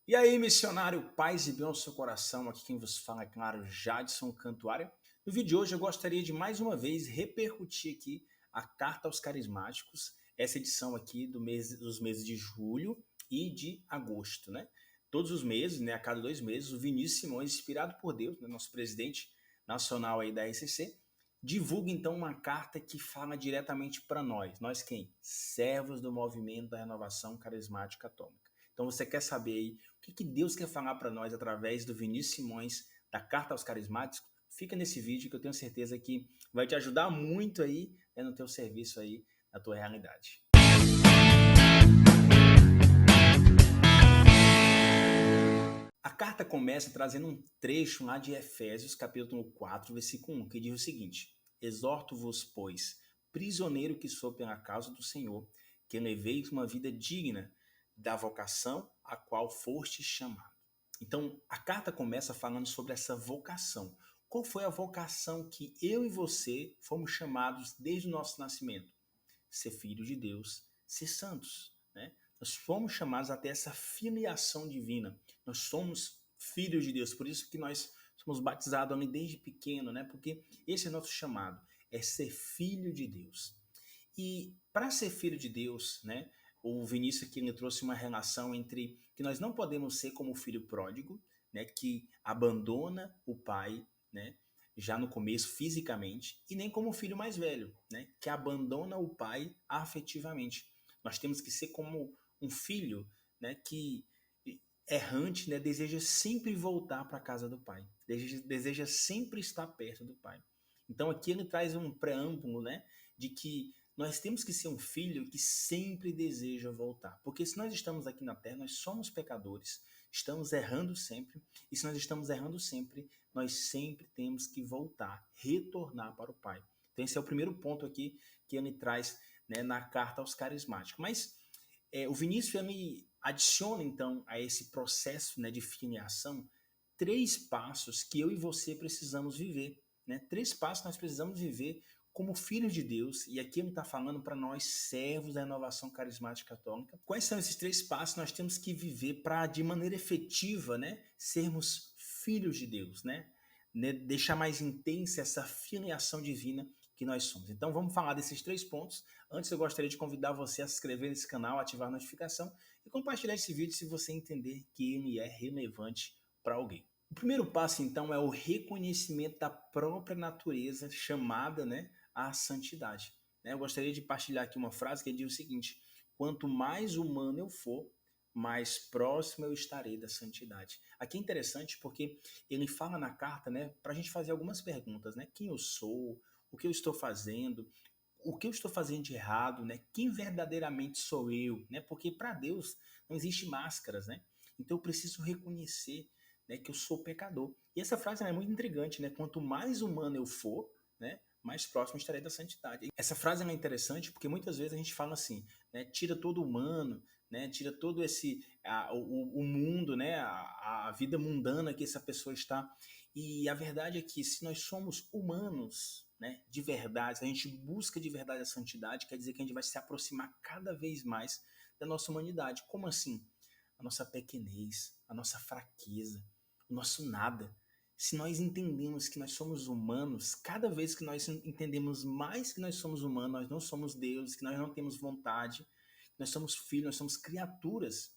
E aí, missionário, paz e bem ao seu coração, aqui quem vos fala é, claro, Jadson Cantuária. No vídeo de hoje eu gostaria de mais uma vez repercutir aqui a Carta aos Carismáticos, essa edição aqui dos meses de julho e de agosto, né? Todos os meses, né, a cada 2 meses, o Vinícius Simões, inspirado por Deus, né, nosso presidente nacional aí da RCC, divulga então uma carta que fala diretamente para nós. Nós quem? Servos do movimento da renovação carismática atômica. Então você quer saber aí o que Deus quer falar para nós através do Vinícius Simões, da Carta aos Carismáticos? Fica nesse vídeo que eu tenho certeza que vai te ajudar muito aí, né, no teu serviço aí, na tua realidade. A carta começa trazendo um trecho lá de Efésios, capítulo 4, versículo 1, que diz o seguinte: Exorto-vos, pois, prisioneiro que sou pela causa do Senhor, que leveis uma vida digna da vocação a qual foste chamado. Então, a carta começa falando sobre essa vocação. Qual foi a vocação que eu e você fomos chamados desde o nosso nascimento? Ser filho de Deus, ser santos, né? Nós fomos chamados até essa filiação divina. Nós somos filhos de Deus, por isso que nós somos batizados ali desde pequeno, né? Porque esse é nosso chamado, é ser filho de Deus. E para ser filho de Deus, né? O Vinícius aqui me trouxe uma relação entre que nós não podemos ser como o filho pródigo, né? Que abandona o pai, né? Já no começo fisicamente, e nem como o filho mais velho, né? Que abandona o pai afetivamente. Nós temos que ser como um filho, né? Que errante, né? Deseja sempre voltar para a casa do pai, deseja sempre estar perto do pai. Então aqui ele traz um preâmbulo, né? De que nós temos que ser um filho que sempre deseja voltar. Porque se nós estamos aqui na terra, nós somos pecadores, estamos errando sempre, e se nós estamos errando sempre, nós sempre temos que voltar, retornar para o Pai. Então esse é o primeiro ponto aqui que ele traz, né, na carta aos carismáticos. Mas o Vinícius ele adiciona então a esse processo, né, de filiação 3 passos que eu e você precisamos viver. Né? 3 passos nós precisamos viver como filhos de Deus, e aqui ele está falando para nós, servos da renovação carismática católica. Quais são esses 3 passos que nós temos que viver para, de maneira efetiva, né, sermos filhos de Deus, né? Deixar mais intensa essa filiação divina que nós somos. Então vamos falar desses 3 pontos. Antes eu gostaria de convidar você a se inscrever nesse canal, ativar a notificação e compartilhar esse vídeo se você entender que ele é relevante para alguém. O primeiro passo, então, é o reconhecimento da própria natureza chamada, né, à santidade. Eu gostaria de partilhar aqui uma frase que diz o seguinte: quanto mais humano eu for, mais próximo eu estarei da santidade. Aqui é interessante porque ele fala na carta, né, para a gente fazer algumas perguntas, né? Quem eu sou, o que eu estou fazendo, o que eu estou fazendo de errado, né? Quem verdadeiramente sou eu, né? Porque para Deus não existe máscaras, né? Então eu preciso reconhecer, né, que eu sou pecador. E essa frase é muito intrigante, né? Quanto mais humano eu for, né, mais próximo estarei da santidade. Essa frase é interessante porque muitas vezes a gente fala assim, né? Tira todo humano, né? Tira todo o mundo, né? A vida mundana que essa pessoa está. E a verdade é que se nós somos humanos, né, de verdade, se a gente busca de verdade a santidade, quer dizer que a gente vai se aproximar cada vez mais da nossa humanidade. Como assim? A nossa pequenez, a nossa fraqueza, o nosso nada. Se nós entendemos que nós somos humanos, cada vez que nós entendemos mais que nós somos humanos, nós não somos Deus, que nós não temos vontade, nós somos filhos, nós somos criaturas.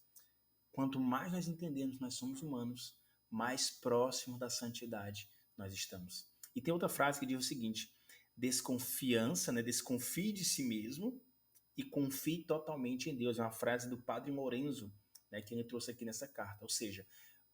Quanto mais nós entendemos que nós somos humanos, mais próximo da santidade nós estamos. E tem outra frase que diz o seguinte: desconfiança, né? Desconfie de si mesmo e confie totalmente em Deus. É uma frase do Padre Morenzo, né, que ele trouxe aqui nessa carta. Ou seja,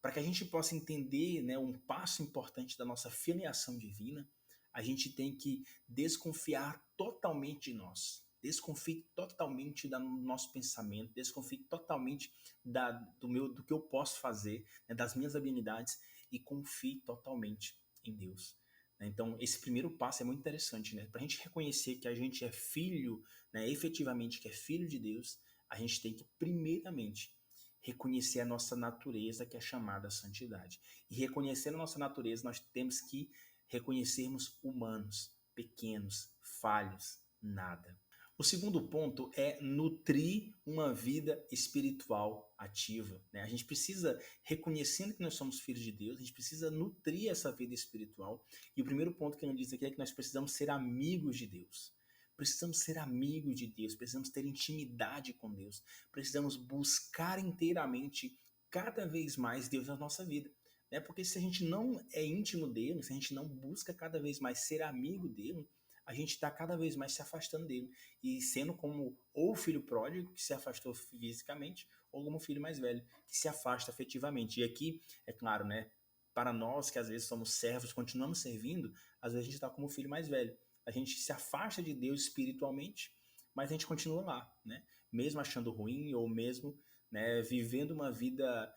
para que a gente possa entender, né, um passo importante da nossa filiação divina, a gente tem que desconfiar totalmente de nós. Desconfie totalmente do nosso pensamento, desconfie totalmente do que eu posso fazer, né, das minhas habilidades, e confie totalmente em Deus. Então, esse primeiro passo é muito interessante, né? Para a gente reconhecer que a gente é filho, né, efetivamente que é filho de Deus, a gente tem que, primeiramente, reconhecer a nossa natureza, que é chamada santidade. E reconhecer a nossa natureza, nós temos que reconhecermos humanos, pequenos, falhos, nada. O segundo ponto é nutrir uma vida espiritual ativa, né? A gente precisa, reconhecendo que nós somos filhos de Deus, a gente precisa nutrir essa vida espiritual. E o primeiro ponto que ele diz aqui é que nós precisamos ser amigos de Deus. Precisamos ser amigos de Deus, precisamos ter intimidade com Deus, precisamos buscar inteiramente, cada vez mais, Deus na nossa vida. Né? Porque se a gente não é íntimo dele, se a gente não busca cada vez mais ser amigo dele, a gente está cada vez mais se afastando dele e sendo como ou o filho pródigo, que se afastou fisicamente, ou como o filho mais velho, que se afasta afetivamente. E aqui, é claro, né, para nós que às vezes somos servos, continuamos servindo, às vezes a gente está como o filho mais velho. A gente se afasta de Deus espiritualmente, mas a gente continua lá, né? Mesmo achando ruim ou mesmo, né, vivendo uma vida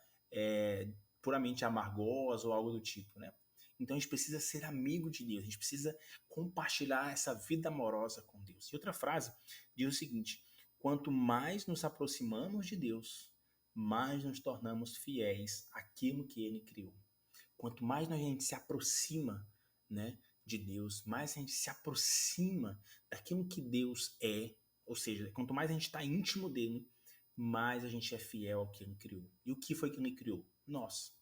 puramente amargosa ou algo do tipo, né? Então a gente precisa ser amigo de Deus, a gente precisa compartilhar essa vida amorosa com Deus. E outra frase diz o seguinte: quanto mais nos aproximamos de Deus, mais nos tornamos fiéis àquilo que Ele criou. Quanto mais a gente se aproxima, né, de Deus, mais a gente se aproxima daquilo que Deus é, ou seja, quanto mais a gente está íntimo dele, mais a gente é fiel ao que Ele criou. E o que foi que Ele criou? Nós.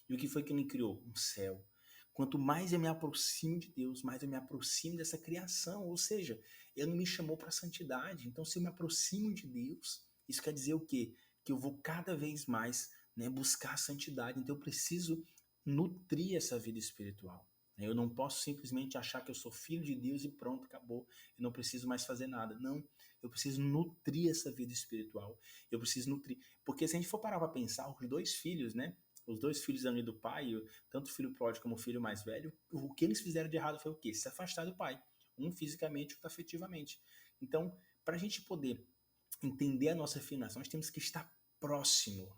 E o que foi que Ele criou? Um céu. Quanto mais eu me aproximo de Deus, mais eu me aproximo dessa criação. Ou seja, Ele não me chamou para a santidade. Então, se eu me aproximo de Deus, isso quer dizer o quê? Que eu vou cada vez mais, né, buscar a santidade. Então, eu preciso nutrir essa vida espiritual. Eu não posso simplesmente achar que eu sou filho de Deus e pronto, acabou. Eu não preciso mais fazer nada. Não, eu preciso nutrir essa vida espiritual. Eu preciso nutrir. Porque se a gente for parar para pensar, os dois filhos, né? Os dois filhos ali do pai, tanto o filho pródigo como o filho mais velho, o que eles fizeram de errado foi o quê? Se afastar do pai. Um fisicamente, outro afetivamente. Então, para a gente poder entender a nossa filiação, nós temos que estar próximo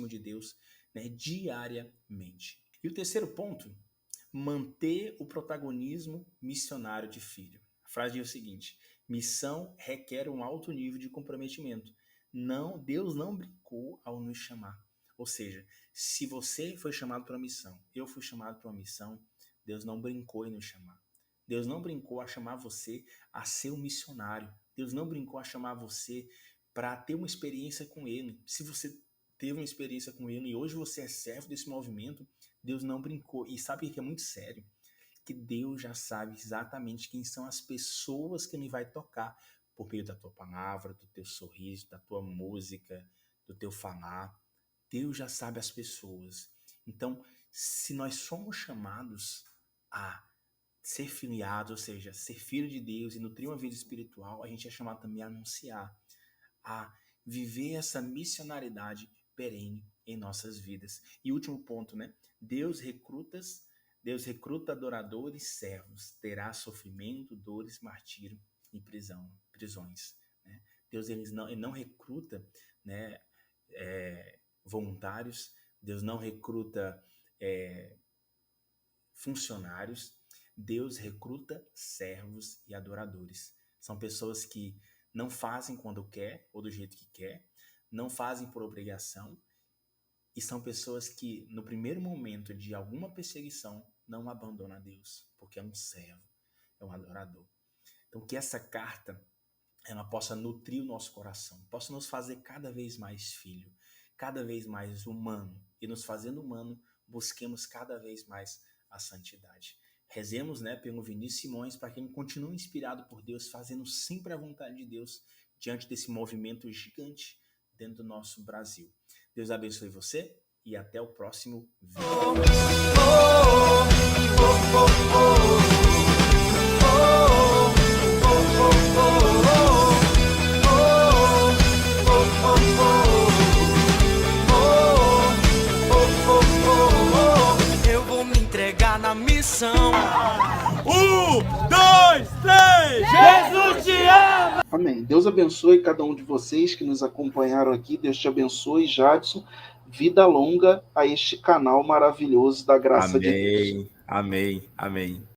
de Deus, né, diariamente. E o terceiro ponto, manter o protagonismo missionário de filho. A frase diz o seguinte: missão requer um alto nível de comprometimento. Deus não brincou ao nos chamar. Ou seja, se você foi chamado para uma missão, eu fui chamado para uma missão, Deus não brincou em nos chamar. Deus não brincou a chamar você a ser um missionário. Deus não brincou a chamar você para ter uma experiência com Ele. Se você teve uma experiência com Ele e hoje você é servo desse movimento, Deus não brincou. E sabe o que é muito sério? Que Deus já sabe exatamente quem são as pessoas que Ele vai tocar por meio da tua palavra, do teu sorriso, da tua música, do teu falar. Deus já sabe as pessoas. Então, se nós somos chamados a ser filiados, ou seja, ser filho de Deus e nutrir uma vida espiritual, a gente é chamado também a anunciar, a viver essa missionaridade perene em nossas vidas. E último ponto, né? Deus recruta adoradores e servos, terá sofrimento, dores, martírio e prisões. Né? Deus ele não recruta, né, voluntários, Deus não recruta funcionários, Deus recruta servos e adoradores. São pessoas que não fazem quando quer ou do jeito que quer, não fazem por obrigação, e são pessoas que, no primeiro momento de alguma perseguição, não abandonam a Deus, porque é um servo, é um adorador. Então, que essa carta ela possa nutrir o nosso coração, possa nos fazer cada vez mais filho, cada vez mais humano, e nos fazendo humano, busquemos cada vez mais a santidade. Rezemos, né, pelo Vinícius Simões, para que ele continue inspirado por Deus, fazendo sempre a vontade de Deus diante desse movimento gigante dentro do nosso Brasil. Deus abençoe você e até o próximo vídeo. Eu vou me entregar na missão. 1, 2, 3, Jesus te ama! Amém. Deus abençoe cada um de vocês que nos acompanharam aqui. Deus te abençoe, Jadson. Vida longa a este canal maravilhoso da graça de Deus. Amém, amém, amém.